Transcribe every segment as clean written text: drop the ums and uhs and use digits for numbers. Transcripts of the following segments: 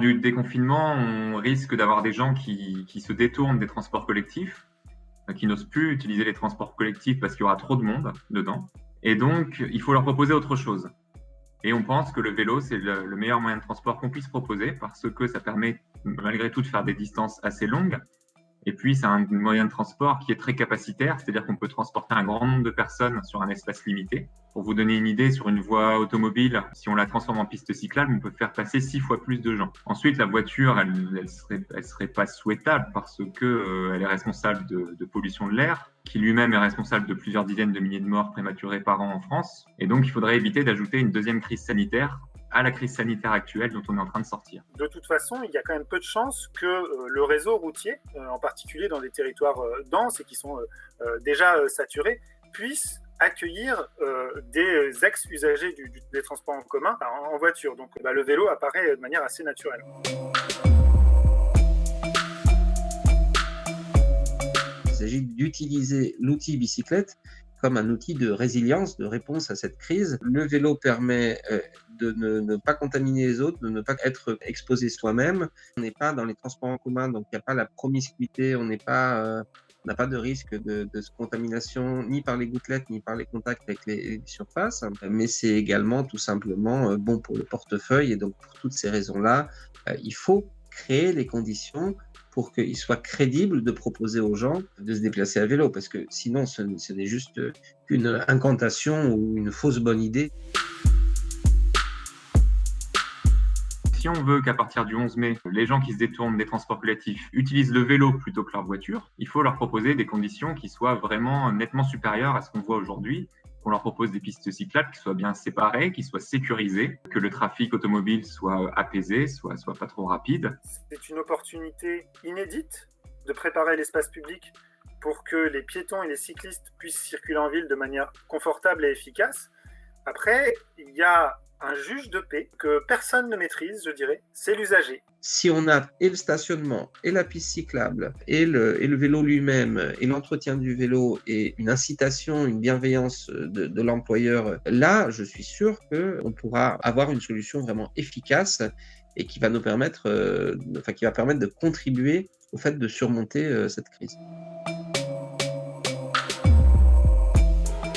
du déconfinement, on risque d'avoir des gens qui se détournent des transports collectifs, qui n'osent plus utiliser les transports collectifs parce qu'il y aura trop de monde dedans. Et donc, il faut leur proposer autre chose. Et on pense que le vélo, c'est le meilleur moyen de transport qu'on puisse proposer parce que ça permet malgré tout de faire des distances assez longues. Et puis, c'est un moyen de transport qui est très capacitaire, c'est-à-dire qu'on peut transporter un grand nombre de personnes sur un espace limité. Pour vous donner une idée, sur une voie automobile, si on la transforme en piste cyclable, on peut faire passer 6 fois plus de gens. Ensuite, la voiture, elle serait pas souhaitable parce que elle est responsable de pollution de l'air, qui lui-même est responsable de plusieurs dizaines de milliers de morts prématurées par an en France. Et donc, il faudrait éviter d'ajouter une deuxième crise sanitaire à la crise sanitaire actuelle dont on est en train de sortir. De toute façon, il y a quand même peu de chances que le réseau routier, en particulier dans des territoires denses et qui sont déjà saturés, puisse accueillir des ex-usagers des transports en commun en voiture. Donc le vélo apparaît de manière assez naturelle. Il s'agit d'utiliser l'outil bicyclette comme un outil de résilience, de réponse à cette crise. Le vélo permet de ne pas contaminer les autres, de ne pas être exposé soi-même. On n'est pas dans les transports en commun, donc il n'y a pas la promiscuité, on n'a pas de risque de contamination ni par les gouttelettes, ni par les contacts avec les surfaces. Mais c'est également tout simplement bon pour le portefeuille. Et donc pour toutes ces raisons-là, il faut créer les conditions pour qu'il soit crédible de proposer aux gens de se déplacer à vélo, parce que sinon ce n'est juste qu'une incantation ou une fausse bonne idée. Si on veut qu'à partir du 11 mai, les gens qui se détournent des transports collectifs utilisent le vélo plutôt que leur voiture, il faut leur proposer des conditions qui soient vraiment nettement supérieures à ce qu'on voit aujourd'hui. On leur propose des pistes cyclables qui soient bien séparées, qui soient sécurisées, que le trafic automobile soit apaisé, soit pas trop rapide. C'est une opportunité inédite de préparer l'espace public pour que les piétons et les cyclistes puissent circuler en ville de manière confortable et efficace. Après, il y a un juge de paix que personne ne maîtrise, je dirais, c'est l'usager. Si on a et le stationnement, et la piste cyclable, et le vélo lui-même, et l'entretien du vélo, et une incitation, une bienveillance de l'employeur, là, je suis sûr qu'on pourra avoir une solution vraiment efficace et qui va nous permettre, qui va permettre de contribuer au fait de surmonter cette crise.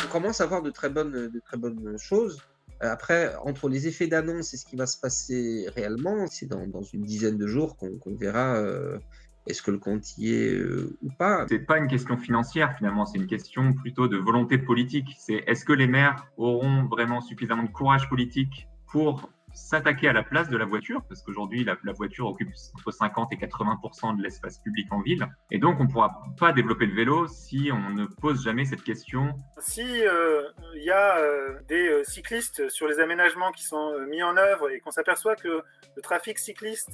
On commence à voir de très bonnes choses. Après, entre les effets d'annonce et ce qui va se passer réellement, c'est dans une dizaine de jours qu'on verra est-ce que le compte y est ou pas. C'est pas une question financière finalement, c'est une question plutôt de volonté politique. C'est est-ce que les maires auront vraiment suffisamment de courage politique pour s'attaquer à la place de la voiture, parce qu'aujourd'hui la voiture occupe entre 50 et 80% de l'espace public en ville, et donc on ne pourra pas développer le vélo si on ne pose jamais cette question. Si il y a des cyclistes sur les aménagements qui sont mis en œuvre et qu'on s'aperçoit que le trafic cycliste,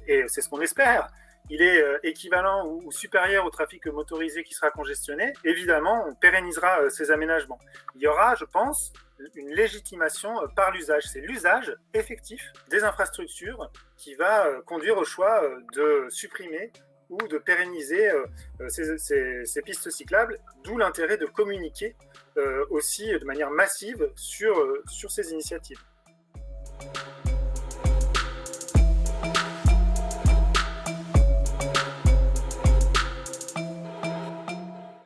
et c'est ce qu'on espère, il est équivalent ou supérieur au trafic motorisé qui sera congestionné, évidemment, on pérennisera ces aménagements. Il y aura, je pense, une légitimation par l'usage. C'est l'usage effectif des infrastructures qui va conduire au choix de supprimer ou de pérenniser ces pistes cyclables, d'où l'intérêt de communiquer aussi de manière massive sur ces initiatives.